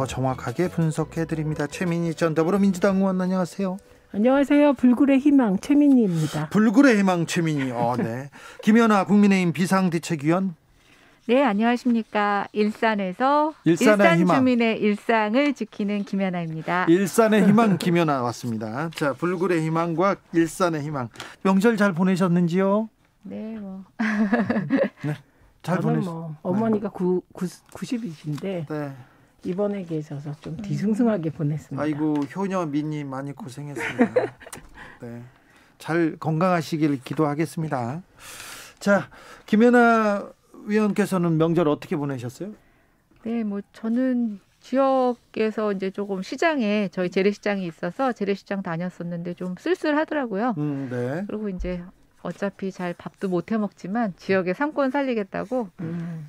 더 정확하게 분석해드립니다. 최민희 전 더불어민주당 의원 안녕하세요. 안녕하세요. 불굴의 희망 최민희입니다. 불굴의 희망 최민희. 네. 김연아 국민의힘 비상대책위원. 네, 안녕하십니까. 일산에서 일산 희망. 주민의 일상을 지키는 김연아입니다. 일산의 희망 김연아 왔습니다. 자, 불굴의 희망과 일산의 희망. 명절 잘 보내셨는지요? 네, 뭐. 네, 잘 보내셨. 어머니가 90이신데 네. 입원해 계셔서 좀 뒤숭숭하게 보냈습니다. 아이고, 효녀 민님 많이 고생했습니다. 네, 잘 건강하시길 기도하겠습니다. 자, 김연아 위원께서는 명절 어떻게 보내셨어요? 네, 뭐 저는 지역에서 이제 조금 시장에 저희 재래시장이 있어서 재래시장 다녔었는데 좀 쓸쓸하더라고요. 네. 그리고 이제 어차피 잘 밥도 못 해 먹지만 지역의 상권 살리겠다고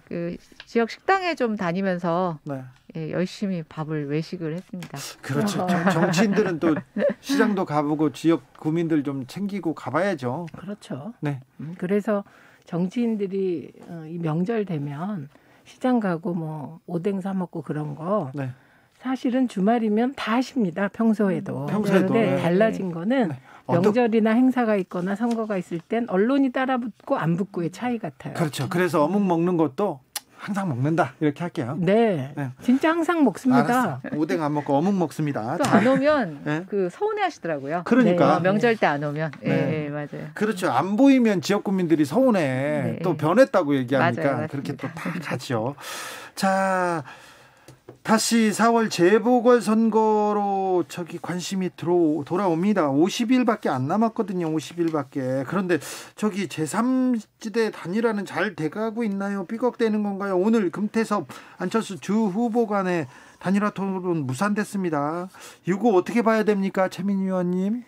그 지역 식당에 좀 다니면서 네. 예, 열심히 밥을 외식을 했습니다. 그렇죠. 정치인들은 또 시장도 가보고 지역 구민들 좀 챙기고 가봐야죠. 그렇죠. 네. 그래서 정치인들이 이 명절 되면 시장 가고 뭐 오뎅 사 먹고 그런 거 네. 사실은 주말이면 다 하십니다. 평소에도. 평소에도. 그런데 네. 달라진 거는 네. 명절이나 행사가 있거나 선거가 있을 땐 언론이 따라 붙고 안 붙고의 차이 같아요. 그렇죠. 그래서 어묵 먹는 것도 항상 먹는다 이렇게 할게요. 네, 네. 진짜 항상 먹습니다. 알았어. 오뎅 안 먹고 어묵 먹습니다. 또 안 오면 네? 그 서운해하시더라고요. 그러니까 네, 명절 때 안 오면. 네. 네, 맞아요. 그렇죠. 안 보이면 지역 구민들이 서운해. 네. 또 변했다고 얘기하니까 맞아요, 그렇게 또 다 가죠. 자, 다시 4월 재보궐선거로 관심이 돌아옵니다. 50일밖에 안 남았거든요. 50일밖에. 그런데 제3지대 단일화는 잘 돼가고 있나요? 삐걱대는 건가요? 오늘 금태섭 안철수 주 후보 간의 단일화 토론 무산됐습니다. 이거 어떻게 봐야 됩니까? 최민희 의원님.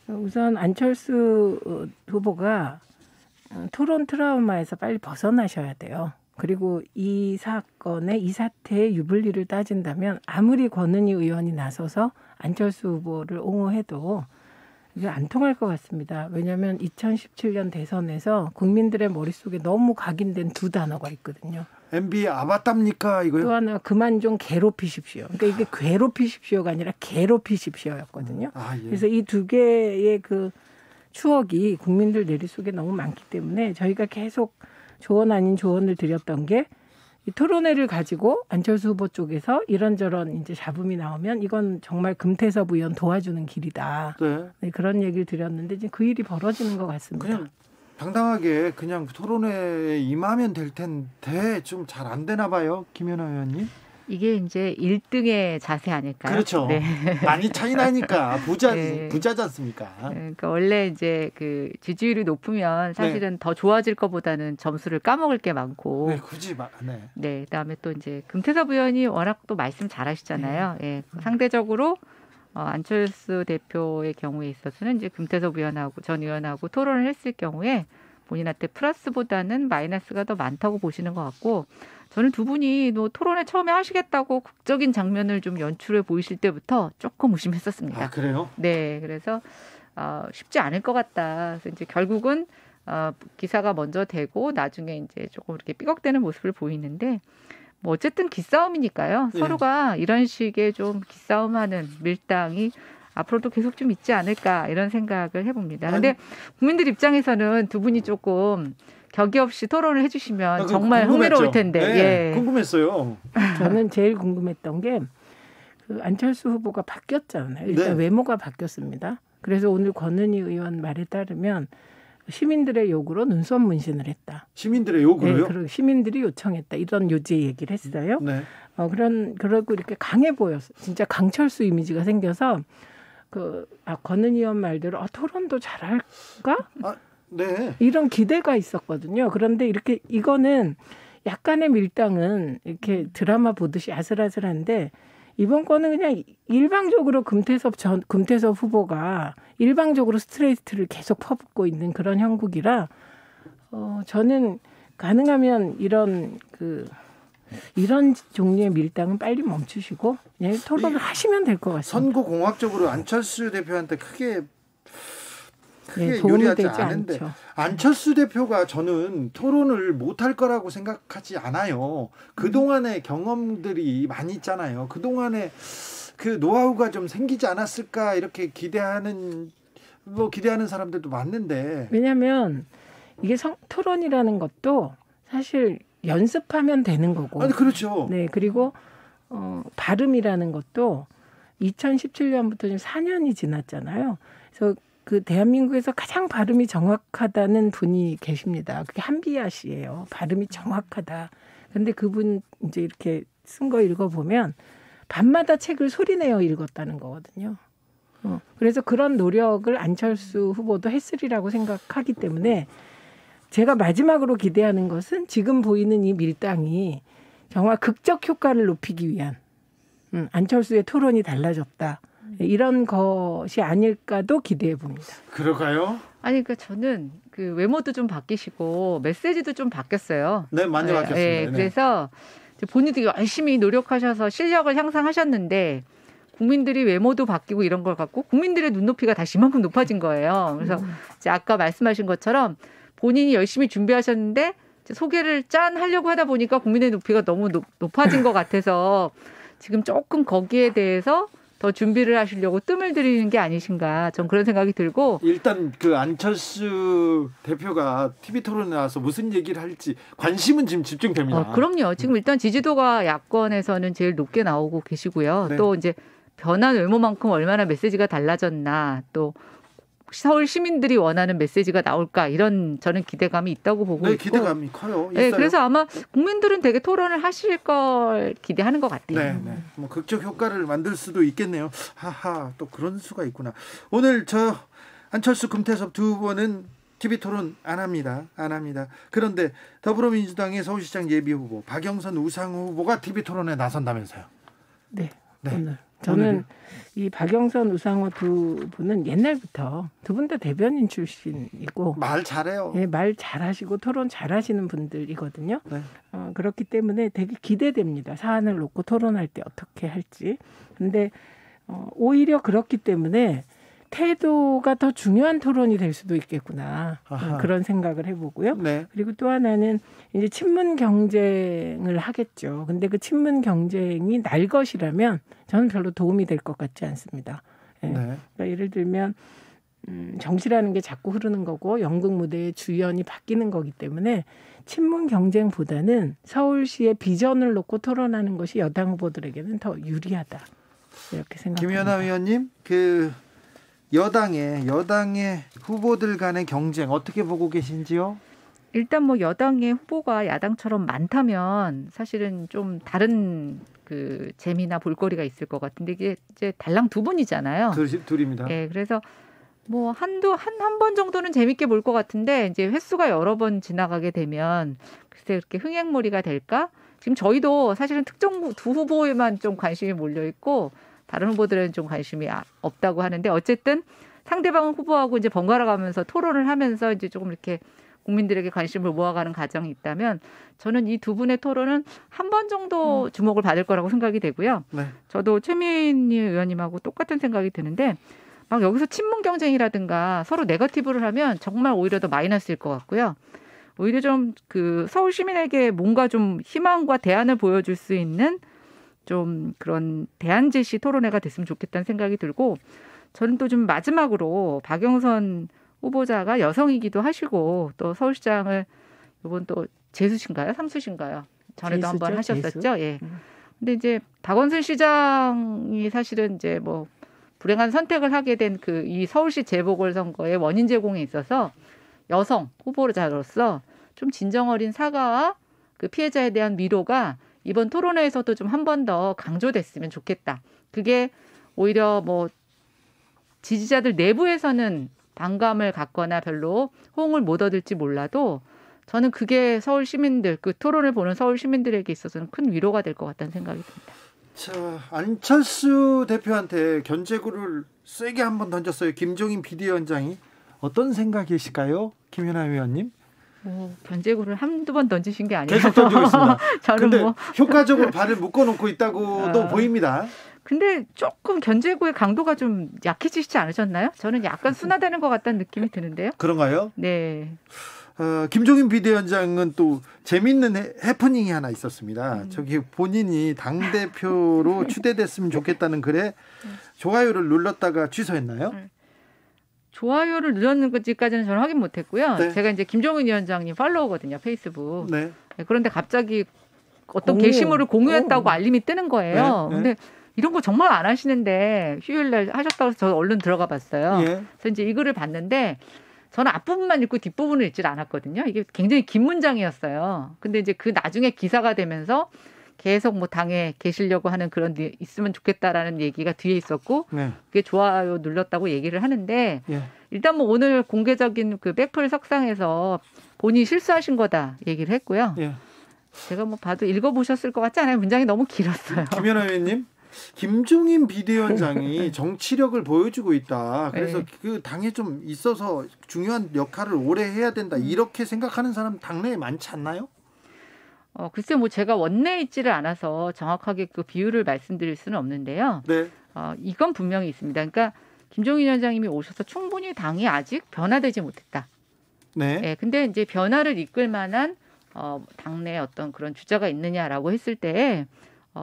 우선 안철수 후보가 토론 트라우마에서 빨리 벗어나셔야 돼요. 그리고 이 사태의 유불리를 따진다면 아무리 권은희 의원이 나서서 안철수 후보를 옹호해도 이게 안 통할 것 같습니다. 왜냐하면 2017년 대선에서 국민들의 머릿속에 너무 각인된 두 단어가 있거든요. MB 아바따입니까 이거요? 또 하나 그만 좀 괴롭히십시오. 그러니까 이게 괴롭히십시오가 아니라 괴롭히십시오였거든요. 예. 그래서 이 두 개의 그 추억이 국민들 머릿속에 너무 많기 때문에 저희가 계속 조언 아닌 조언을 드렸던 게 이 토론회를 가지고 안철수 후보 쪽에서 이런저런 이제 잡음이 나오면 이건 정말 금태섭 의원 도와주는 길이다. 네. 네, 그런 얘기를 드렸는데 지금 그 일이 벌어지는 것 같습니다. 그냥 당당하게 그냥 토론회에 임하면 될 텐데 좀 잘 안 되나 봐요, 김연아 의원님. 이게 이제 1등의 자세 아닐까요? 그렇죠. 네. 많이 차이 나니까 네. 부자지 않습니까? 그러니까 원래 이제 그 지지율이 높으면 사실은 더 좋아질 것보다는 점수를 까먹을 게 많고. 네, 굳이 네. 네, 그다음에 또 이제 금태섭 의원이 워낙 또 말씀 잘하시잖아요. 예, 상대적으로 안철수 대표의 경우에 있어서는 이제 금태섭 의원하고 전 의원하고 토론을 했을 경우에 본인한테 플러스보다는 마이너스가 더 많다고 보시는 것 같고, 저는 두 분이 토론회 처음에 하시겠다고 극적인 장면을 좀 연출해 보이실 때부터 조금 의심했었습니다. 아, 그래요? 네, 그래서 쉽지 않을 것 같다. 그래서 이제 결국은 기사가 먼저 되고 나중에 이제 조금 이렇게 삐걱대는 모습을 보이는데, 뭐 어쨌든 기싸움이니까요. 예. 서로가 이런 식의 좀 기싸움하는 밀당이 앞으로도 계속 좀 있지 않을까 이런 생각을 해봅니다. 그런데 국민들 입장에서는 두 분이 조금 격이 없이 토론을 해주시면 정말 궁금했죠. 흥미로울 텐데. 네, 예. 궁금했어요. 저는 제일 궁금했던 게 그 안철수 후보가 바뀌었잖아요. 일단 외모가 바뀌었습니다. 그래서 오늘 권은희 의원 말에 따르면 시민들의 요구로 눈썹 문신을 했다. 시민들의 요구로요? 네, 그리고 시민들이 요청했다. 이런 요지 얘기를 했어요. 네. 그러고 이렇게 강해 보였어요. 진짜 강철수 이미지가 생겨서 권은희 의원 말대로 토론도 잘할까? 네. 이런 기대가 있었거든요. 그런데 이거는 약간의 밀당은 이렇게 드라마 보듯이 아슬아슬한데 이번 거는 그냥 일방적으로 금태섭 후보가 일방적으로 스트레이트를 계속 퍼붓고 있는 그런 형국이라 저는 가능하면 이런 종류의 밀당은 빨리 멈추시고 그냥 토론을 하시면 될 것 같습니다. 선거공학적으로 안철수 대표한테 크게 크게 도움이 유리하지 되지 않은데 않죠. 안철수 대표가 저는 토론을 못할 거라고 생각하지 않아요. 그동안의 경험들이 많이 있잖아요. 그동안에 그 노하우가 좀 생기지 않았을까 이렇게 기대하는 사람들도 많는데. 왜냐하면 이게 토론이라는 것도 사실 연습하면 되는 거고. 아니 그렇죠. 네, 그리고 발음이라는 것도 2017년부터 지금 4년이 지났잖아요. 그래서 그 대한민국에서 가장 발음이 정확하다는 분이 계십니다. 그게 한비아 씨예요. 발음이 정확하다. 그런데 그분 이제 이렇게 쓴 거 읽어보면 밤마다 책을 소리내어 읽었다는 거거든요. 그래서 그런 노력을 안철수 후보도 했으리라고 생각하기 때문에 제가 마지막으로 기대하는 것은 지금 보이는 이 밀당이 정말 극적 효과를 높이기 위한 안철수의 토론이 달라졌다. 이런 것이 아닐까도 기대해 봅니다. 그럴까요? 아니, 그러니까 저는 그 외모도 좀 바뀌시고 메시지도 좀 바뀌었어요. 네, 많이 바뀌었습니다. 네, 그래서 본인도 열심히 노력하셔서 실력을 향상하셨는데 국민들이 외모도 바뀌고 이런 걸 갖고 국민들의 눈높이가 다시 이만큼 높아진 거예요. 그래서 이제 아까 말씀하신 것처럼 본인이 열심히 준비하셨는데 소개를 짠 하려고 하다 보니까 국민의 높이가 너무 높아진 것 같아서 지금 조금 거기에 대해서 더 준비를 하시려고 뜸을 들이는 게 아니신가, 전 그런 생각이 들고. 일단 그 안철수 대표가 TV 토론에 나와서 무슨 얘기를 할지 관심은 지금 집중됩니다. 그럼요. 지금 일단 지지도가 야권에서는 제일 높게 나오고 계시고요. 네. 또 이제 변한 외모만큼 얼마나 메시지가 달라졌나, 또 서울 시민들이 원하는 메시지가 나올까, 이런 저는 기대감이 있다고 보고 네, 있고. 기대감이 커요. 있어요. 네, 그래서 아마 국민들은 되게 토론을 하실 걸 기대하는 것 같아요. 네, 네. 뭐 극적 효과를 만들 수도 있겠네요. 하하, 또 그런 수가 있구나. 오늘 저 안철수, 금태섭 두 후보는 TV 토론 안 합니다. 그런데 더불어민주당의 서울시장 예비 후보 박영선, 우상호 후보가 TV 토론에 나선다면서요? 네. 오늘 저는 이 박영선, 우상호 두 분은 옛날부터 두 분 다 대변인 출신이고 말 잘해요. 예, 말 잘하시고 토론 잘하시는 분들이거든요. 네. 그렇기 때문에 되게 기대됩니다. 사안을 놓고 토론할 때 어떻게 할지. 근데 오히려 그렇기 때문에 태도가 더 중요한 토론이 될 수도 있겠구나. 그런 생각을 해보고요. 네. 그리고 또 하나는 이제 친문 경쟁을 하겠죠. 근데 그 친문 경쟁이 날 것이라면 저는 별로 도움이 될 것 같지 않습니다. 예. 네. 그러니까 예를 들면 정치라는 게 자꾸 흐르는 거고 연극 무대의 주연이 바뀌는 거기 때문에 친문 경쟁보다는 서울시의 비전을 놓고 토론하는 것이 여당 후보들에게는 더 유리하다. 이렇게 생각합니다. 김연아 의원님, 그 여당의 후보들 간의 경쟁 어떻게 보고 계신지요? 일단 뭐 여당의 후보가 야당처럼 많다면 사실은 좀 다른 그 재미나 볼거리가 있을 것 같은데 이게 이제 달랑 두 분이잖아요. 둘입니다. 네, 그래서 뭐 한 번 정도는 재밌게 볼 것 같은데 이제 횟수가 여러 번 지나가게 되면 글쎄 그렇게 흥행몰이가 될까? 지금 저희도 사실은 특정 두 후보에만 좀 관심이 몰려 있고 다른 후보들은 좀 관심이 없다고 하는데 어쨌든 상대방 후보하고 이제 번갈아 가면서 토론을 하면서 이제 조금 이렇게 국민들에게 관심을 모아가는 과정이 있다면 저는 이 두 분의 토론은 한 번 정도 주목을 받을 거라고 생각이 되고요. 네. 저도 최민희 의원님하고 똑같은 생각이 드는데 막 여기서 친문 경쟁이라든가 서로 네거티브를 하면 정말 오히려 더 마이너스일 것 같고요. 오히려 좀 그 서울 시민에게 뭔가 좀 희망과 대안을 보여줄 수 있는 좀 그런 대안 제시 토론회가 됐으면 좋겠다는 생각이 들고 저는 또 좀 마지막으로 박영선 후보자가 여성이기도 하시고 또 서울시장을 이번 또 재수신가요? 삼수신가요? 전에도 한번 하셨었죠. 재수. 예. 근데 이제 박원순 시장이 사실은 이제 뭐 불행한 선택을 하게 된 그 이 서울시 재보궐선거의 원인 제공에 있어서 여성 후보자로서 좀 진정 어린 사과와 그 피해자에 대한 위로가 이번 토론회에서도 좀 한 번 더 강조됐으면 좋겠다. 그게 오히려 뭐 지지자들 내부에서는 반감을 갖거나 별로 호응을 못 얻을지 몰라도 저는 그게 서울 시민들, 그 토론을 보는 서울 시민들에게 있어서는 큰 위로가 될 것 같다는 생각이 듭니다. 자, 안철수 대표한테 견제구를 세게 한번 던졌어요. 김종인 비대위원장이. 어떤 생각이실까요? 김연아 의원님. 뭐 견제구를 한두 번 던지신 게 아니라서 계속 던지고 있습니다. 저는 근데 뭐 효과적으로 발을 묶어놓고 있다고도 보입니다. 근데 조금 견제구의 강도가 좀 약해지시지 않으셨나요? 저는 약간 순화되는 것 같다는 느낌이 드는데요. 그런가요? 네. 김종인 비대위원장은 또 재밌는 해프닝이 하나 있었습니다. 저기 본인이 당대표로 추대됐으면 좋겠다는 글에 좋아요를 눌렀다가 취소했나요? 좋아요를 눌렀는지까지는 저는 확인 못했고요. 네. 제가 이제 김종인 위원장님 팔로워거든요, 페이스북. 네. 그런데 갑자기 어떤 게시물을 공유했다고 알림이 뜨는 거예요. 네. 근데 이런 거 정말 안 하시는데 휴일날 하셨다고 해서 저 얼른 들어가 봤어요. 예. 그래서 이제 이 글을 봤는데 저는 앞부분만 읽고 뒷부분을 읽질 않았거든요. 이게 굉장히 긴 문장이었어요. 근데 이제 그 나중에 기사가 되면서 계속 뭐 당에 계시려고 하는 그런 있으면 좋겠다라는 얘기가 뒤에 있었고 네. 그게 좋아요 눌렀다고 얘기를 하는데 예. 일단 뭐 오늘 공개적인 그 백플 석상에서 본인이 실수하신 거다 얘기를 했고요. 예. 제가 뭐 봐도 읽어보셨을 것 같지 않아요? 문장이 너무 길었어요. 김연아 의원님, 김종인 비대위원장이 정치력을 보여주고 있다. 그래서 네. 그 당에 좀 있어서 중요한 역할을 오래 해야 된다. 이렇게 생각하는 사람 당내에 많지 않나요? 글쎄 뭐 제가 원내에 있지를 않아서 정확하게 그 비율을 말씀드릴 수는 없는데요. 네. 이건 분명히 있습니다. 그러니까 김종인 위원장님이 오셔서 충분히 당이 아직 변화되지 못했다. 네. 네, 근데 이제 변화를 이끌 만한 당내 어떤 그런 주자가 있느냐라고 했을 때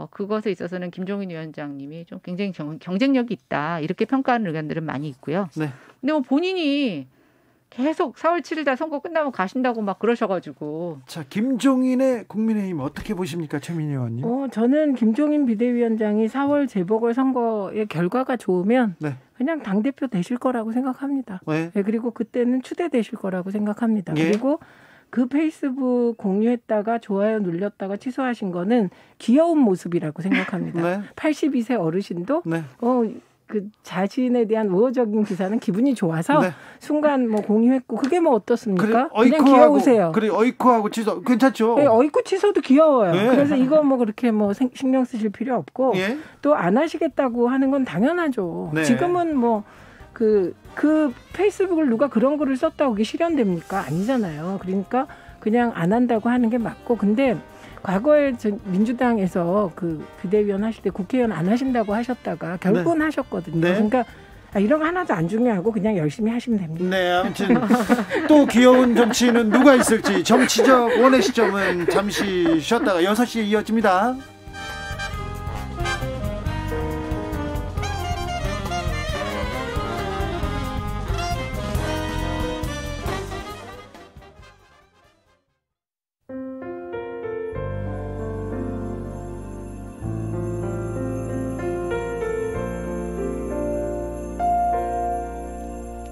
그것에 있어서는 김종인 위원장님이 좀 굉장히 경쟁력이 있다 이렇게 평가하는 의견들은 많이 있고요. 네. 근데 뭐 본인이 계속 4월 7일 날 선거 끝나면 가신다고 막 그러셔가지고. 자, 김종인의 국민의힘 어떻게 보십니까, 최민희 의원님? 저는 김종인 비대위원장이 4월 재보궐선거의 결과가 좋으면 네. 그냥 당대표 되실 거라고 생각합니다. 네. 네, 그리고 그때는 추대되실 거라고 생각합니다. 예. 그리고 그 페이스북 공유했다가 좋아요 눌렸다가 취소하신 거는 귀여운 모습이라고 생각합니다. 네. 82세 어르신도 네. 그 자신에 대한 우호적인 기사는 기분이 좋아서 네. 순간 뭐 공유했고 그게 뭐 어떻습니까? 그냥 어이쿠하고, 귀여우세요. 그래 어이쿠하고 취소 괜찮죠? 네, 어이쿠 취소도 귀여워요. 네. 그래서 이거 뭐 그렇게 뭐 신경 쓰실 필요 없고 예. 또 안 하시겠다고 하는 건 당연하죠. 네. 지금은 뭐 그 페이스북을 누가 그런 글을 썼다고 그게 실현됩니까? 아니잖아요. 그러니까 그냥 안 한다고 하는 게 맞고 근데 과거에 민주당에서 그 비대위원 하실 때 국회의원 안 하신다고 하셨다가 결국은 하셨거든요. 네. 그러니까 이런 거 하나도 안 중요하고 그냥 열심히 하시면 됩니다. 네, 아무튼 또 귀여운 정치인은 누가 있을지 정치적 원의 시점은 잠시 쉬었다가 6시에 이어집니다.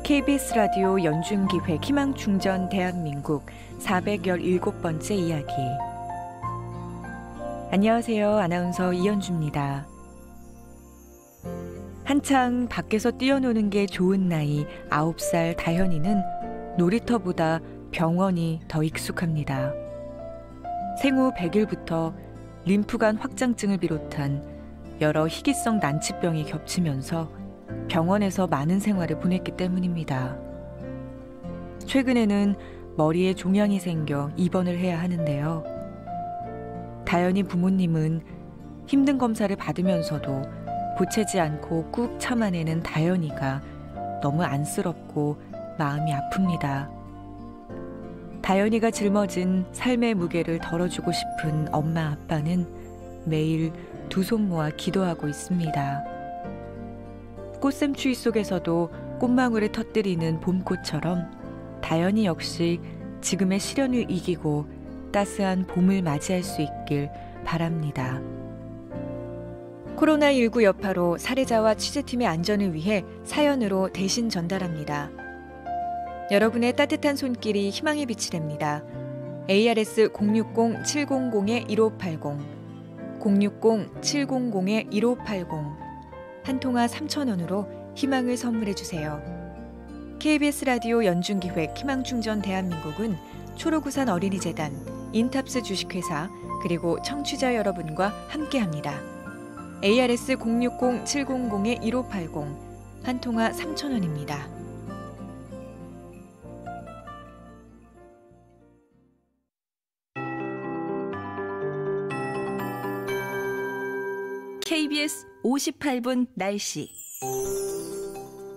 KBS 라디오 연중기획 희망충전 대한민국 417번째 이야기. 안녕하세요. 아나운서 이현주입니다. 한창 밖에서 뛰어노는 게 좋은 나이 9살 다현이는 놀이터보다 병원이 더 익숙합니다. 생후 100일부터 림프관 확장증을 비롯한 여러 희귀성 난치병이 겹치면서 병원에서 많은 생활을 보냈기 때문입니다. 최근에는 머리에 종양이 생겨 입원을 해야 하는데요. 다현이 부모님은 힘든 검사를 받으면서도 보채지 않고 꾹 참아내는 다현이가 너무 안쓰럽고 마음이 아픕니다. 다현이가 짊어진 삶의 무게를 덜어주고 싶은 엄마 아빠는 매일 두 손 모아 기도하고 있습니다. 꽃샘추위 속에서도 꽃망울을 터뜨리는 봄꽃처럼 다현이 역시 지금의 시련을 이기고 따스한 봄을 맞이할 수 있길 바랍니다. 코로나19 여파로 사례자와 취재팀의 안전을 위해 사연으로 대신 전달합니다. 여러분의 따뜻한 손길이 희망의 빛이 됩니다. ARS 060-700-1580 060-700-1580 한 통화 3,000원으로 희망을 선물해주세요. KBS 라디오 연중기획 희망충전 대한민국은 초록우산 어린이재단, 인탑스 주식회사 그리고 청취자 여러분과 함께합니다. ARS 060-700-1580 한 통화 3,000원입니다. KBS 58분 날씨.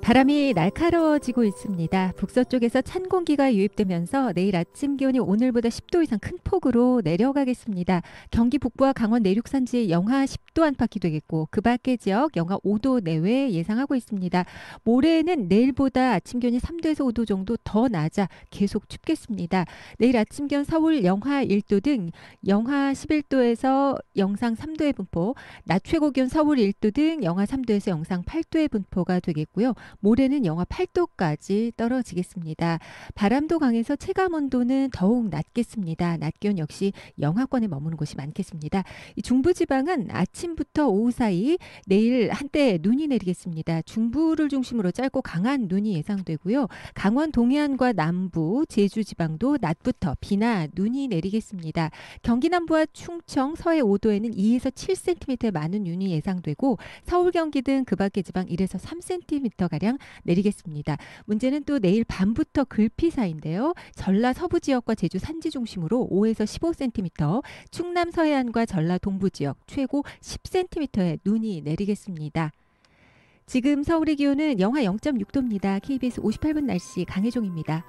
바람이 날카로워지고 있습니다. 북서쪽에서 찬 공기가 유입되면서 내일 아침 기온이 오늘보다 10도 이상 큰 폭으로 내려가겠습니다. 경기 북부와 강원 내륙 산지 영하 10도 안팎이 되겠고 그 밖의 지역 영하 5도 내외 예상하고 있습니다. 모레는 내일보다 아침 기온이 3도에서 5도 정도 더 낮아 계속 춥겠습니다. 내일 아침 기온 서울 영하 1도 등 영하 11도에서 영상 3도의 분포, 낮 최고 기온 서울 1도 등 영하 3도에서 영상 8도의 분포가 되겠고요. 모레는 영하 8도까지 떨어지겠습니다. 바람도 강해서 체감 온도는 더욱 낮겠습니다. 낮 기온 역시 영하권에 머무는 곳이 많겠습니다. 이 중부지방은 아침부터 오후 사이 내일 한때 눈이 내리겠습니다. 중부를 중심으로 짧고 강한 눈이 예상되고요. 강원 동해안과 남부, 제주지방도 낮부터 비나 눈이 내리겠습니다. 경기 남부와 충청, 서해 5도에는 2에서 7cm의 많은 눈이 예상되고 서울, 경기 등 그 밖의 지방 1에서 3cm가량 내리겠습니다. 문제는 또 내일 밤부터 글피 사이인데요. 전라 서부 지역과 제주 산지 중심으로 5에서 15cm, 충남 서해안과 전라 동부 지역 최고 10cm의 눈이 내리겠습니다. 지금 서울의 기온은 영하 0.6도입니다. KBS 58분 날씨 강혜종입니다.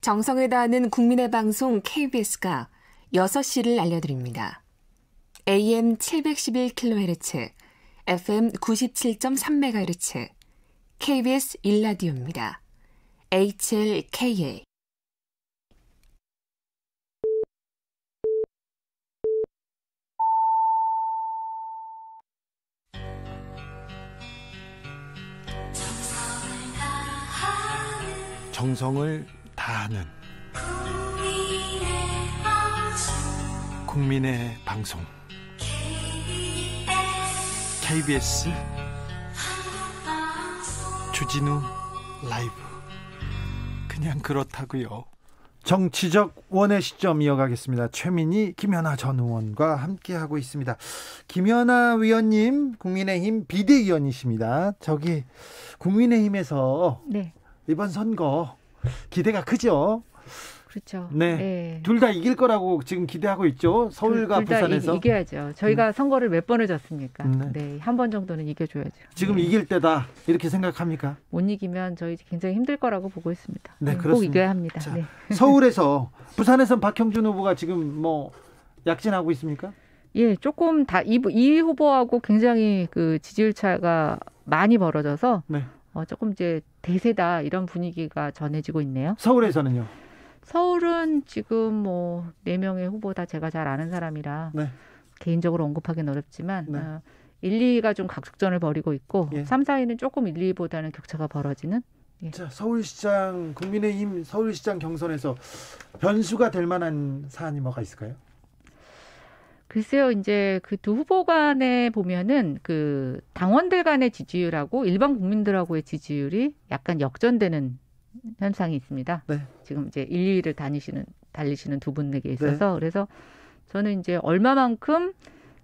정성을 다하는 국민의 방송 KBS가 6시를 알려드립니다. AM 711kHz, FM 97.3MHz, KBS 1라디오입니다. HLKA. 정성을 다하는 국민의 방송 KBS 주진우 라이브. 그냥 그렇다고요. 정치적 원의 시점 이어가겠습니다. 최민희, 김연아 전 의원과 함께하고 있습니다. 김연아 위원님 국민의힘 비대위원이십니다. 저기 국민의힘에서 네. 이번 선거 기대가 크죠? 그렇죠. 네. 네. 둘 다 이길 거라고 지금 기대하고 있죠. 서울과 부산에서. 이겨야죠. 저희가 선거를 몇 번을 졌습니까? 네. 네. 한 번 정도는 이겨줘야죠. 지금 네. 이길 때다 이렇게 생각합니까? 못 이기면 저희 굉장히 힘들 거라고 보고 있습니다. 네, 꼭 그렇습니다. 이겨야 합니다. 자, 네. 서울에서 부산에선 박형준 후보가 지금 뭐 약진하고 있습니까? 예, 조금 이 후보하고 굉장히 그 지지율 차가 많이 벌어져서 네. 조금 이제 대세다 이런 분위기가 전해지고 있네요. 서울에서는요? 서울은 지금 뭐 4명의 후보 다 제가 잘 아는 사람이라 네. 개인적으로 언급하기는 어렵지만 네. 1, 2가 좀 각축전을 벌이고 있고 예. 3, 4위는 조금 1, 2보다는 격차가 벌어지는. 예. 자, 서울시장 국민의힘 서울시장 경선에서 변수가 될 만한 사안이 뭐가 있을까요? 글쎄요, 이제 그 두 후보 간에 보면은 그 당원들 간의 지지율하고 일반 국민들하고의 지지율이 약간 역전되는 현상이 있습니다. 네. 지금 이제 1, 2위를 달리시는 두 분에게 있어서. 네. 그래서 저는 이제 얼마만큼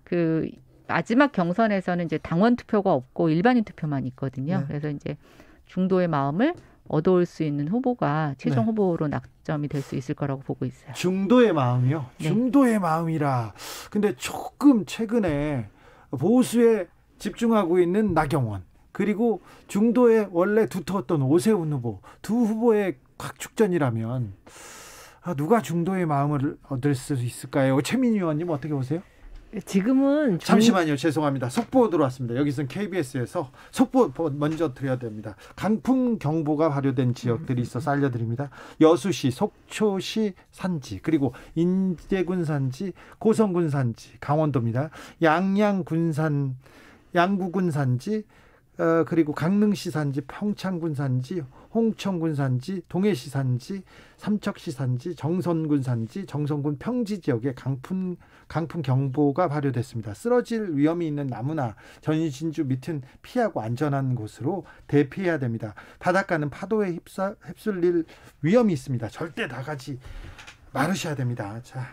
그 마지막 경선에서는 이제 당원 투표가 없고 일반인 투표만 있거든요. 네. 그래서 이제 중도의 마음을 얻어올 수 있는 후보가 최종 네. 후보로 낙점이 될 수 있을 거라고 보고 있어요. 중도의 마음이요? 네. 중도의 마음이라. 근데 조금 최근에 보수에 집중하고 있는 나경원, 그리고 중도에 원래 두터웠던 오세훈 후보, 두 후보의 각축전이라면 누가 중도의 마음을 얻을 수 있을까요? 최민희 의원님 어떻게 보세요? 지금은 잠시만요. 죄송합니다. 속보 들어왔습니다. 여기서는 KBS에서 속보 먼저 드려야 됩니다. 강풍 경보가 발효된 지역들이 있어서 알려드립니다. 여수시, 속초시 산지, 그리고 인제군 산지, 고성군 산지, 강원도입니다. 양구군 산지, 그리고 강릉시 산지, 평창군 산지, 홍천군 산지, 동해시 산지, 삼척시 산지, 정선군 산지, 정선군 평지 지역에 강풍 경보가 발효됐습니다. 쓰러질 위험이 있는 나무나 전신주 밑은 피하고 안전한 곳으로 대피해야 됩니다. 바닷가는 파도에 휩쓸릴 위험이 있습니다. 절대 나가지 말으셔야 됩니다. 자,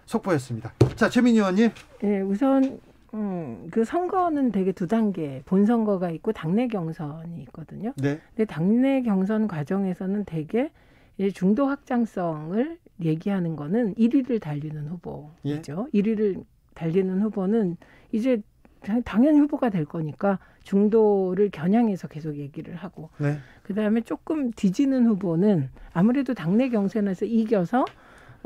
속보였습니다. 자, 최민희 의원님. 네, 우선 그 선거는 되게 두 단계, 본선거가 있고 당내 경선이 있거든요. 네. 근데 당내 경선 과정에서는 되게 이제 중도 확장성을 얘기하는 거는 1위를 달리는 후보죠. 예. 1위를 달리는 후보는 이제 당연히 후보가 될 거니까 중도를 겨냥해서 계속 얘기를 하고, 네. 그다음에 조금 뒤지는 후보는 아무래도 당내 경선에서 이겨서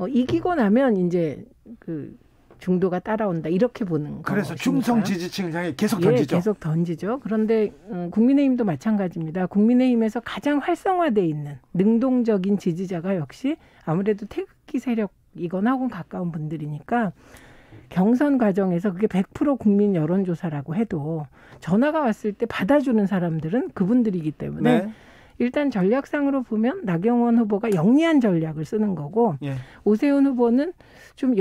이기고 나면 이제 그 중도가 따라온다 이렇게 보는 거. 그래서 중성 지지층을 향해 계속 던지죠. 계속 던지죠. 그런데 국민의힘도 마찬가지입니다. 국민의힘에서 가장 활성화돼 있는 능동적인 지지자가 역시 아무래도 태극기 세력이거나 혹은 가까운 분들이니까 경선 과정에서 그게 100% 국민 여론조사라고 해도 전화가 왔을 때 받아주는 사람들은 그분들이기 때문에 네. 일단 전략상으로 보면 나경원 후보가 영리한 전략을 쓰는 거고, 예. 오세훈 후보는 좀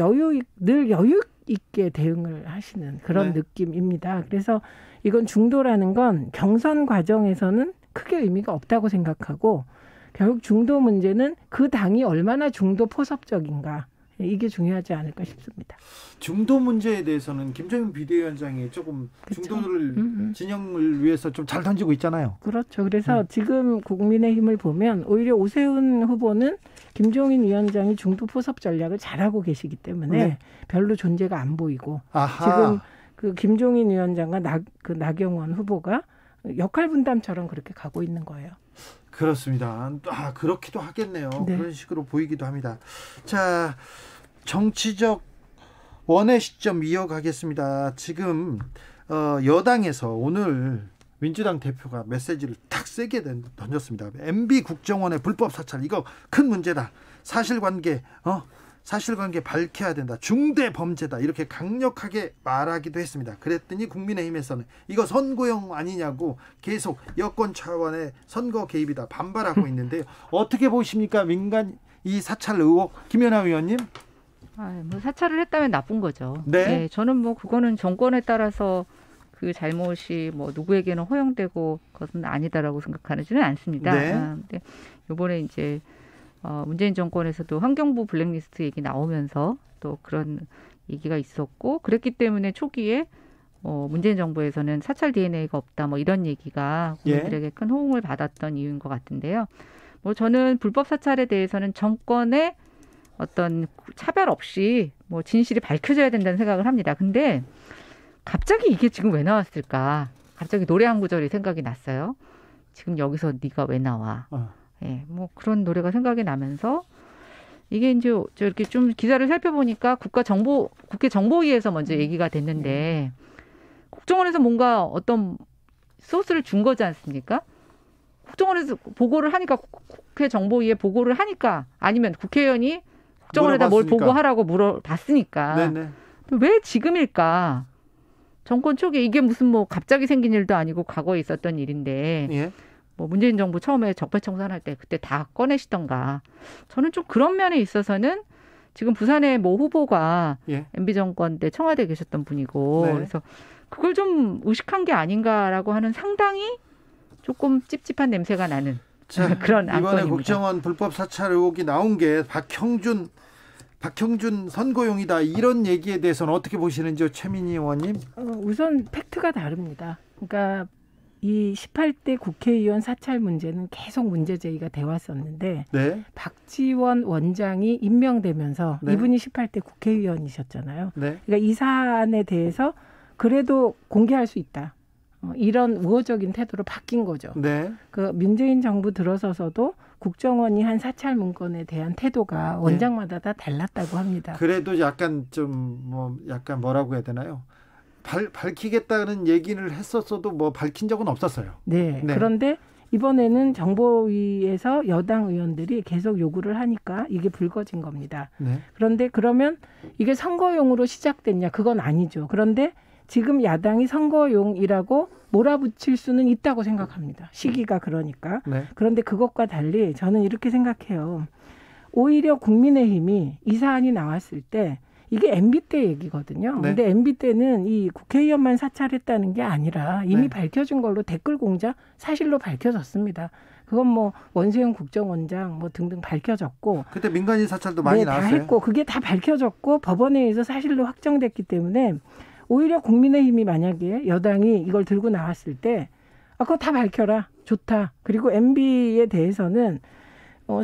늘 여유 있게 대응을 하시는 그런 네. 느낌입니다. 그래서 이건 중도라는 건 경선 과정에서는 크게 의미가 없다고 생각하고, 결국 중도 문제는 그 당이 얼마나 중도 포섭적인가, 이게 중요하지 않을까 싶습니다. 중도 문제에 대해서는 김정인 비대위원장이 조금 그쵸? 중도를 진영을 위해서 좀 잘 던지고 있잖아요. 그렇죠. 그래서 지금 국민의힘을 보면 오히려 오세훈 후보는 김종인 위원장이 중도 포섭 전략을 잘하고 계시기 때문에 네. 별로 존재가 안 보이고, 아하. 지금 그 김종인 위원장과 나경원 후보가 역할 분담처럼 그렇게 가고 있는 거예요. 그렇습니다. 그렇기도 하겠네요. 네. 그런 식으로 보이기도 합니다. 자, 정치적 원의 시점 이어가겠습니다. 지금 여당에서 오늘 민주당 대표가 메시지를 탁 세게 던졌습니다. MB 국정원의 불법 사찰, 이거 큰 문제다. 사실관계 밝혀야 된다. 중대 범죄다. 이렇게 강력하게 말하기도 했습니다. 그랬더니 국민의힘에서는 이거 선거용 아니냐고 계속 여권 차원의 선거 개입이다 반발하고 있는데요. 어떻게 보십니까? 민간 이 사찰 의혹, 김연아 의원님? 뭐 사찰을 했다면 나쁜 거죠. 네. 네, 저는 뭐 그거는 정권에 따라서 그 잘못이 뭐 누구에게는 허용되고 그것은 아니다라고 생각하지는 않습니다. 네. 근데 이번에 이제 문재인 정권에서도 환경부 블랙리스트 얘기 나오면서 또 그런 얘기가 있었고, 그랬기 때문에 초기에 문재인 정부에서는 사찰 DNA가 없다 뭐 이런 얘기가 국민들에게 큰 호응을 받았던 이유인 것 같은데요. 뭐 저는 불법 사찰에 대해서는 정권의 어떤 차별 없이 뭐 진실이 밝혀져야 된다는 생각을 합니다. 근데 갑자기 이게 지금 왜 나왔을까? 갑자기 노래 한 구절이 생각이 났어요. 지금 여기서 네가 왜 나와? 예, 뭐 그런 노래가 생각이 나면서 이게 이제 이렇게 좀 기사를 살펴보니까 국회 정보위에서 먼저 얘기가 됐는데 국정원에서 뭔가 어떤 소스를 준 거지 않습니까? 국정원에서 보고를 하니까 국회 정보위에 보고를 하니까, 아니면 국회의원이 국정원에다 뭘 보고하라고 물어봤으니까. 네네. 왜 지금일까? 정권 초기에 이게 무슨 뭐 갑자기 생긴 일도 아니고 과거에 있었던 일인데 예. 뭐 문재인 정부 처음에 적폐청산할 때 그때 다 꺼내시던가. 저는 좀 그런 면에 있어서는 지금 부산의 모 후보가 MB 정권 때 청와대에 계셨던 분이고, 네. 그래서 그걸 좀 의식한 게 아닌가라고 하는 상당히 조금 찝찝한 냄새가 나는 그런 이번에 안건입니다. 국정원 불법 사찰 의혹이 나온 게 박형준 선거용이다, 이런 얘기에 대해서는 어떻게 보시는지요, 최민희 의원님? 우선 팩트가 다릅니다. 그러니까 이 18대 국회의원 사찰 문제는 계속 문제 제기가 돼 왔었는데, 네. 박지원 원장이 임명되면서 네. 이분이 18대 국회의원이셨잖아요. 네. 그러니까 이 사안에 대해서 그래도 공개할 수 있다, 이런 우호적인 태도로 바뀐 거죠. 네. 그 문재인 정부 들어서서도 국정원이 한 사찰 문건에 대한 태도가 원장마다 다 달랐다고 합니다. 그래도 약간 약간 뭐라고 해야 되나요? 밝히겠다는 얘기를 했었어도 뭐 밝힌 적은 없었어요. 네. 그런데 이번에는 정보위에서 여당 의원들이 계속 요구를 하니까 이게 불거진 겁니다. 네. 그런데 그러면 이게 선거용으로 시작됐냐? 그건 아니죠. 그런데 지금 야당이 선거용이라고 몰아붙일 수는 있다고 생각합니다. 시기가 그러니까. 네. 그런데 그것과 달리 저는 이렇게 생각해요. 오히려 국민의힘이 이 사안이 나왔을 때 이게 MB 때 얘기거든요. 네. 근데 MB 때는 이 국회의원만 사찰했다는 게 아니라 이미 네. 밝혀진 걸로 댓글 공작 사실로 밝혀졌습니다. 그건 뭐 원세훈 국정원장 뭐 등등 밝혀졌고, 그때 민간인 사찰도 많이 다 나왔어요. 했고, 그게 다 밝혀졌고 법원에 의해서 사실로 확정됐기 때문에 오히려 국민의힘이 만약에 여당이 이걸 들고 나왔을 때 그거 다 밝혀라. 좋다. 그리고 MB에 대해서는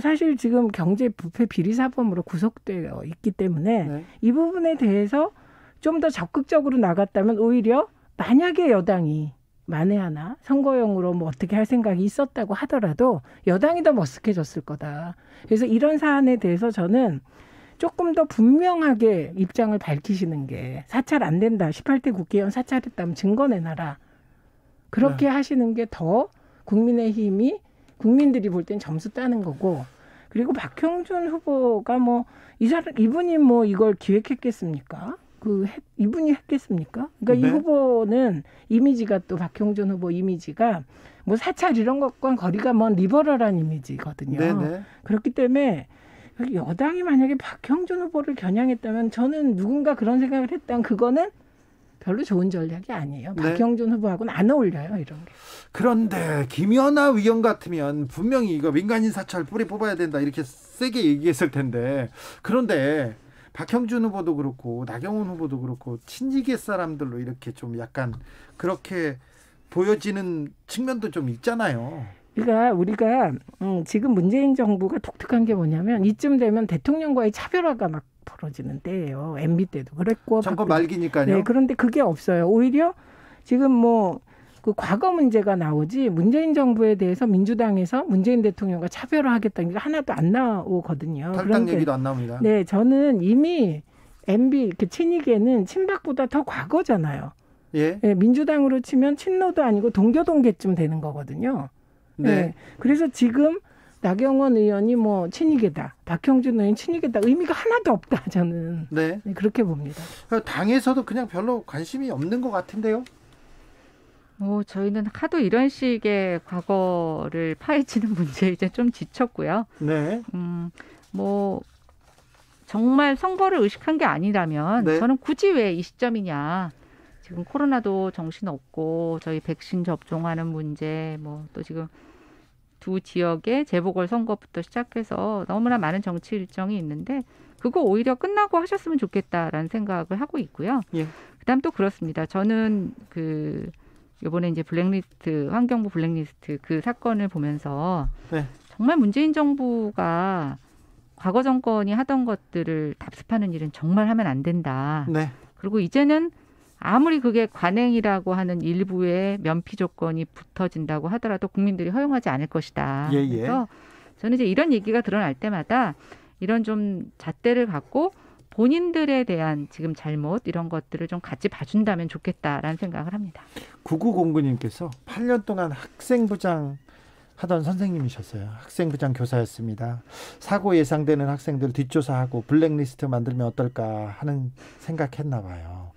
사실 지금 경제 부패 비리 사범으로 구속되어 있기 때문에 네. 이 부분에 대해서 좀 더 적극적으로 나갔다면 오히려 만약에 여당이 만에 하나 선거용으로 뭐 어떻게 할 생각이 있었다고 하더라도 여당이 더 머쓱해졌을 거다. 그래서 이런 사안에 대해서 저는 조금 더 분명하게 입장을 밝히시는 게 사찰 안 된다. 18대 국회의원 사찰했다면 증거 내놔라. 그렇게 네. 하시는 게 더 국민의힘이 국민들이 볼 땐 점수 따는 거고 그리고 박형준 후보가 뭐 이분이 뭐 이걸 기획했겠습니까? 이분이 했겠습니까? 그러니까 네. 이 후보는 이미지가 또 박형준 후보 이미지가 뭐 사찰 이런 것과는 거리가 먼 리버럴한 이미지거든요. 네네. 그렇기 때문에 여당이 만약에 박형준 후보를 겨냥했다면 저는 누군가 그런 생각을 했다면 그거는 별로 좋은 전략이 아니에요. 네. 박형준 후보하고는 안 어울려요. 이런 게. 그런데 김연아 위원 같으면 분명히 이거 민간인 사찰 뿌리 뽑아야 된다 이렇게 세게 얘기했을 텐데 그런데 박형준 후보도 그렇고 나경원 후보도 그렇고 친이계 사람들로 이렇게 좀 약간 그렇게 보여지는 측면도 좀 있잖아요. 그러니까 우리가 지금 문재인 정부가 독특한 게 뭐냐면 이쯤 되면 대통령과의 차별화가 막 벌어지는 때예요. MB 때도 그랬고. 정권 말기니까요. 네, 그런데 그게 없어요. 오히려 지금 뭐 그 과거 문제가 나오지 문재인 정부에 대해서 민주당에서 문재인 대통령과 차별화하겠다는 게 하나도 안 나오거든요. 탈당 얘기도 안 나옵니다. 네, 저는 이미 MB 친이계는 친박보다 더 과거잖아요. 예. 네, 민주당으로 치면 친노도 아니고 동교동계쯤 되는 거거든요. 네. 네. 그래서 지금 나경원 의원이 뭐 친이계다, 박형준 의원 친이계다 의미가 하나도 없다 저는. 네. 네, 그렇게 봅니다. 당에서도 그냥 별로 관심이 없는 것 같은데요. 저희는 하도 이런 식의 과거를 파헤치는 문제에 이제 좀 지쳤고요. 네. 뭐 정말 선거를 의식한 게 아니라면 네. 저는 굳이 왜 이 시점이냐. 지금 코로나도 정신없고 저희 백신 접종하는 문제 뭐 또 지금 두 지역의 재보궐선거부터 시작해서 너무나 많은 정치 일정이 있는데 그거 오히려 끝나고 하셨으면 좋겠다라는 생각을 하고 있고요. 예. 그다음 또 그렇습니다. 저는 이번에 이제 블랙리스트 환경부 블랙리스트 그 사건을 보면서 네. 정말 문재인 정부가 과거 정권이 하던 것들을 답습하는 일은 정말 하면 안 된다. 네. 그리고 이제는 아무리 그게 관행이라고 하는 일부의 면피 조건이 붙어진다고 하더라도 국민들이 허용하지 않을 것이다. 예, 예. 그래서 저는 이제 이런 얘기가 드러날 때마다 이런 좀 잣대를 갖고 본인들에 대한 지금 잘못 이런 것들을 좀 같이 봐준다면 좋겠다라는 생각을 합니다. 9909님께서 8년 동안 학생부장 하던 선생님이셨어요. 학생부장 교사였습니다. 사고 예상되는 학생들 뒷조사하고 블랙리스트 만들면 어떨까 하는 생각했나 봐요.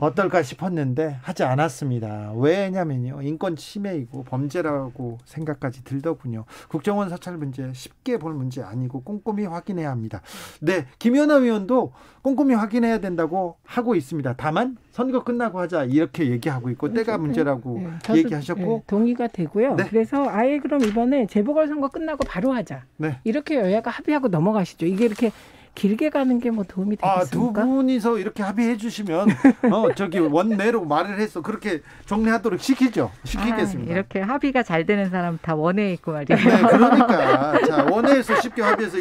어떨까 싶었는데 하지 않았습니다. 왜냐면요. 인권 침해이고 범죄라고 생각까지 들더군요. 국정원 사찰 문제 쉽게 볼 문제 아니고 꼼꼼히 확인해야 합니다. 네, 김연아 의원도 꼼꼼히 확인해야 된다고 하고 있습니다. 다만 선거 끝나고 하자 이렇게 얘기하고 있고 때가 문제라고 얘기하셨고 네, 동의가 되고요. 네. 그래서 아예 그럼 이번에 재보궐선거 끝나고 바로 하자. 네. 이렇게 여야가 합의하고 넘어가시죠. 이게 이렇게 길게 가는 게 뭐 도움이 되겠습니까? 두 분이서 이렇게 합의해 주시면 원내로 말을 해서 그렇게 정리하도록 시키겠습니다. 이렇게 합의가 잘 되는 사람 다 원내에 있고 말이에요. 네, 그러니까 자 원내에서 쉽게 합의해서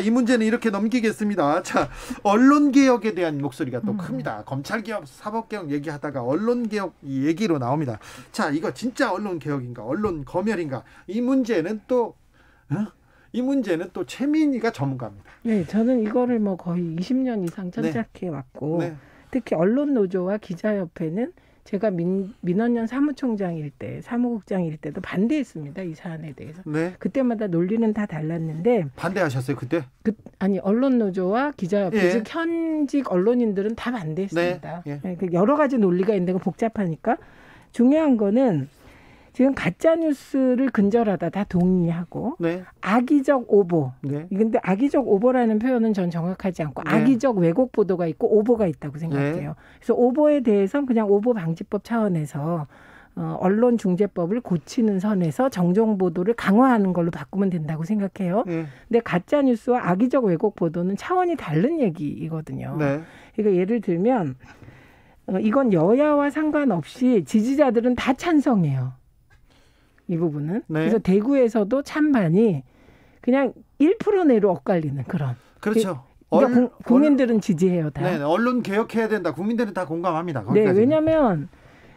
이 문제는 이렇게 넘기겠습니다. 자 언론 개혁에 대한 목소리가 또 큽니다. 검찰 개혁, 사법 개혁 얘기하다가 언론 개혁 얘기로 나옵니다. 자 이거 진짜 언론 개혁인가, 언론 검열인가? 이 문제는 또 최민희가 전문가입니다. 네, 저는 이거를 뭐 거의 20년 이상 천착해 왔고 네. 특히 언론노조와 기자협회는 제가 민원연 사무총장일 때, 사무국장일 때도 반대했습니다. 이 사안에 대해서. 네. 그때마다 논리는 다 달랐는데. 반대하셨어요, 그때? 언론노조와 기자협회, 예. 즉 현직 언론인들은 다 반대했습니다. 네. 예. 여러 가지 논리가 있는데 복잡하니까. 중요한 거는 지금 가짜 뉴스를 근절하다 다 동의하고 네. 악의적 오보. 네. 근데 악의적 오보라는 표현은 전 정확하지 않고 네. 악의적 왜곡 보도가 있고 오보가 있다고 생각해요. 네. 그래서 오보에 대해서는 그냥 오보 방지법 차원에서 언론중재법을 고치는 선에서 정정 보도를 강화하는 걸로 바꾸면 된다고 생각해요. 네. 근데 가짜 뉴스와 악의적 왜곡 보도는 차원이 다른 얘기이거든요. 네. 그러니까 예를 들면 이건 여야와 상관없이 지지자들은 다 찬성해요. 이 부분은. 네. 그래서 대구에서도 찬반이 그냥 1% 내로 엇갈리는 그런. 그렇죠. 그러니까 국민들은 지지해요. 다. 네, 언론 개혁해야 된다. 국민들은 다 공감합니다. 거기까지는. 네, 왜냐하면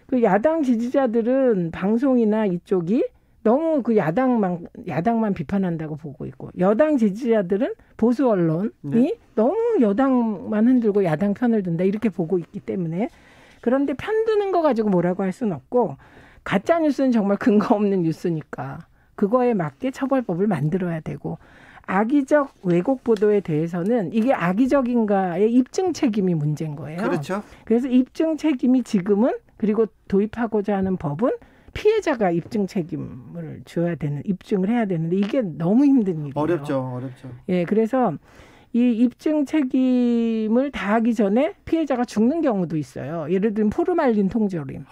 그 야당 지지자들은 방송이나 이쪽이 너무 그 야당만 비판한다고 보고 있고, 여당 지지자들은 보수 언론이 네. 너무 여당만 흔들고 야당 편을 든다 이렇게 보고 있기 때문에. 그런데 편드는 거 가지고 뭐라고 할 수는 없고, 가짜 뉴스는 정말 근거 없는 뉴스니까 그거에 맞게 처벌법을 만들어야 되고, 악의적 왜곡 보도에 대해서는 이게 악의적인가의 입증 책임이 문제인 거예요. 그렇죠. 그래서 입증 책임이 지금은, 그리고 도입하고자 하는 법은 피해자가 입증 책임을 줘야 되는, 입증을 해야 되는데 이게 너무 힘든 일이에요. 어렵죠. 예, 그래서 이 입증 책임을 다하기 전에 피해자가 죽는 경우도 있어요. 예를 들면 포르말린 통조림.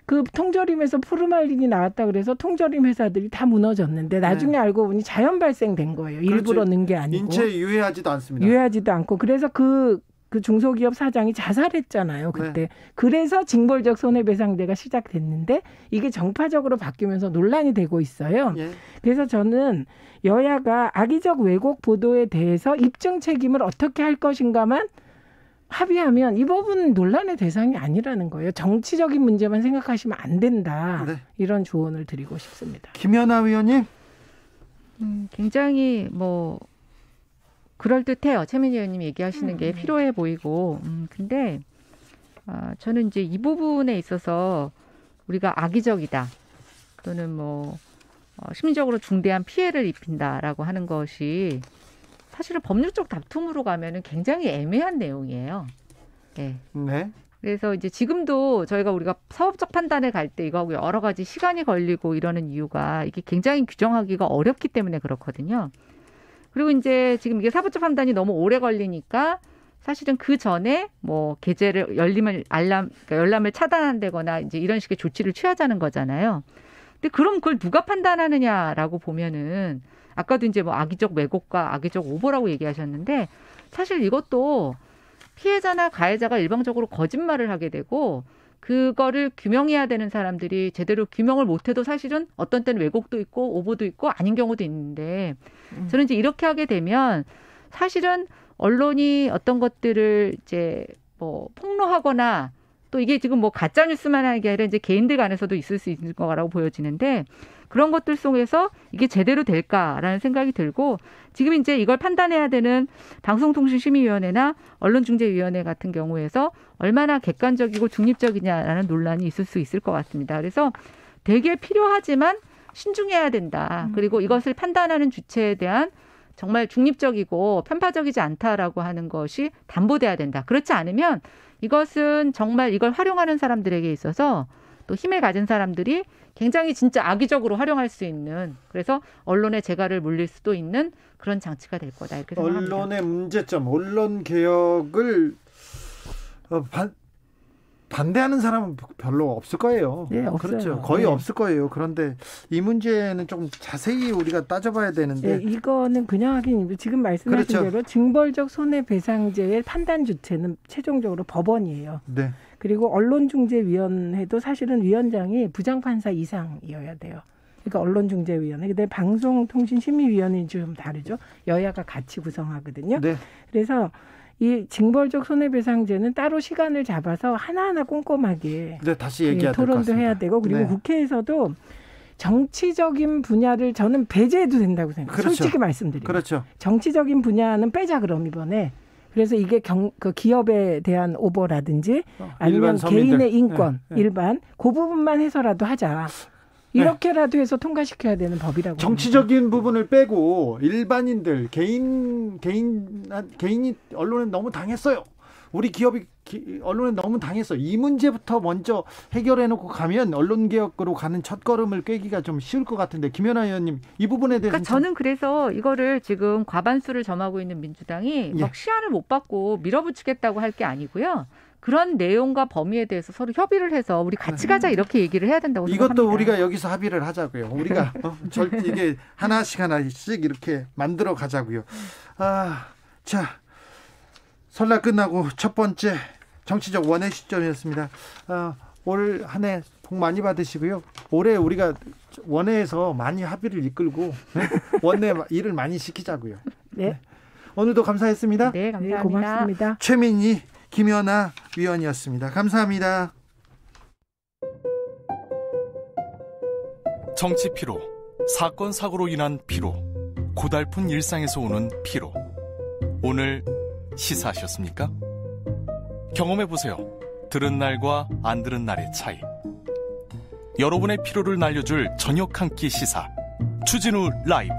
그 통조림에서 포르말린이 나왔다 그래서 통조림 회사들이 다 무너졌는데 나중에 네. 알고 보니 자연 발생된 거예요. 그렇지. 일부러 넣은 게 아니고. 인체에 유해하지도 않습니다. 유해하지도 않고. 그래서 그 중소기업 사장이 자살했잖아요. 그때. 네. 그래서 징벌적 손해배상제가 시작됐는데 이게 정파적으로 바뀌면서 논란이 되고 있어요. 예. 그래서 저는 여야가 악의적 왜곡 보도에 대해서 입증 책임을 어떻게 할 것인가만 합의하면 이 법은 논란의 대상이 아니라는 거예요. 정치적인 문제만 생각하시면 안 된다. 네. 이런 조언을 드리고 싶습니다. 김연아 의원님. 굉장히 그럴듯해요. 최민희 의원님 얘기하시는 게 필요해 보이고. 근데 저는 이제 이 부분에 있어서 우리가 악의적이다 또는 심리적으로 중대한 피해를 입힌다라고 하는 것이 사실은 법률적 다툼으로 가면은 굉장히 애매한 내용이에요. 네. 네. 그래서 이제 지금도 우리가 사법적 판단에 갈 때 이거하고 여러 가지 시간이 걸리고 이러는 이유가 이게 굉장히 규정하기가 어렵기 때문에 그렇거든요. 그리고 이제 지금 이게 사법적 판단이 너무 오래 걸리니까 사실은 그 전에 게재를 열람을 차단한다거나 이제 이런 식의 조치를 취하자는 거잖아요. 근데 그럼 그걸 누가 판단하느냐라고 보면은 아까도 이제 악의적 왜곡과 악의적 오보라고 얘기하셨는데 사실 이것도 피해자나 가해자가 일방적으로 거짓말을 하게 되고 그거를 규명해야 되는 사람들이 제대로 규명을 못해도 사실은 어떤 때는 왜곡도 있고 오보도 있고 아닌 경우도 있는데 저는 이제 이렇게 하게 되면 사실은 언론이 어떤 것들을 이제 폭로하거나 또 이게 지금 가짜 뉴스만 하는 게 아니라 이제 개인들 간에서도 있을 수 있는 거라고 보여지는데 그런 것들 속에서 이게 제대로 될까라는 생각이 들고 지금 이제 이걸 판단해야 되는 방송통신심의위원회나 언론중재위원회 같은 경우에서 얼마나 객관적이고 중립적이냐라는 논란이 있을 수 있을 것 같습니다. 그래서 되게 필요하지만 신중해야 된다. 그리고 이것을 판단하는 주체에 대한 정말 중립적이고 편파적이지 않다라고 하는 것이 담보돼야 된다. 그렇지 않으면 이것은 정말 이걸 활용하는 사람들에게 있어서 또 힘을 가진 사람들이 굉장히 진짜 악의적으로 활용할 수 있는 그래서 언론의 재갈을 물릴 수도 있는 그런 장치가 될 거다 이렇게 생각합니다. 언론의 문제점, 언론 개혁을 반대하는 사람은 별로 없을 거예요. 네, 없어요. 그렇죠. 거의 없을 거예요. 그런데 이 문제는 좀 자세히 우리가 따져봐야 되는데 이거는 그냥 하긴 지금 말씀하신 그렇죠. 대로 징벌적 손해배상제의 판단 주체는 최종적으로 법원이에요. 네. 그리고 언론중재위원회도 사실은 위원장이 부장판사 이상이어야 돼요. 그러니까 언론중재위원회. 근데 방송통신심의위원회는 좀 다르죠. 여야가 같이 구성하거든요. 네. 그래서 이 징벌적 손해배상제는 따로 시간을 잡아서 하나하나 꼼꼼하게 다시 얘기해야 될 것 토론도 같습니다. 해야 되고 그리고 국회에서도 정치적인 분야를 저는 배제해도 된다고 생각해요. 그렇죠. 솔직히 말씀드리면. 그렇죠. 정치적인 분야는 빼자 그럼 이번에. 그래서 이게 그 기업에 대한 오보라든지 아니면 개인의 인권, 일반 그 부분만 해서라도 하자. 이렇게라도 해서 통과시켜야 되는 법이라고. 정치적인 합니다. 부분을 빼고 일반인들, 개인이 언론에 너무 당했어요. 우리 기업이 언론에 너무 당했어요. 이 문제부터 먼저 해결해놓고 가면 언론개혁으로 가는 첫걸음을 꿰기가 좀 쉬울 것 같은데 김연아 의원님 이 부분에 대해서 그러니까 저는 그래서 이거를 지금 과반수를 점하고 있는 민주당이 막 시한을 못 받고 밀어붙이겠다고 할 게 아니고요. 그런 내용과 범위에 대해서 서로 협의를 해서 우리 같이 가자 이렇게 얘기를 해야 된다고 생각합니다. 이것도 우리가 여기서 합의를 하자고요. 우리가 이게 하나씩 이렇게 만들어 가자고요. 자, 설날 끝나고 첫 번째 정치적 원의 시점이었습니다. 올 한 해 복 많이 받으시고요. 올해 우리가 원회에서 많이 합의를 이끌고 원내 일을 많이 시키자고요. 네. 오늘도 감사했습니다. 네, 감사합니다. 네, 고맙습니다. 최민희, 김연아 위원이었습니다. 감사합니다. 정치 피로, 사건 사고로 인한 피로, 고달픈 일상에서 오는 피로. 오늘 시사하셨습니까? 경험해보세요. 들은 날과 안 들은 날의 차이. 여러분의 피로를 날려줄 저녁 한 끼 시사. 추진우 라이브.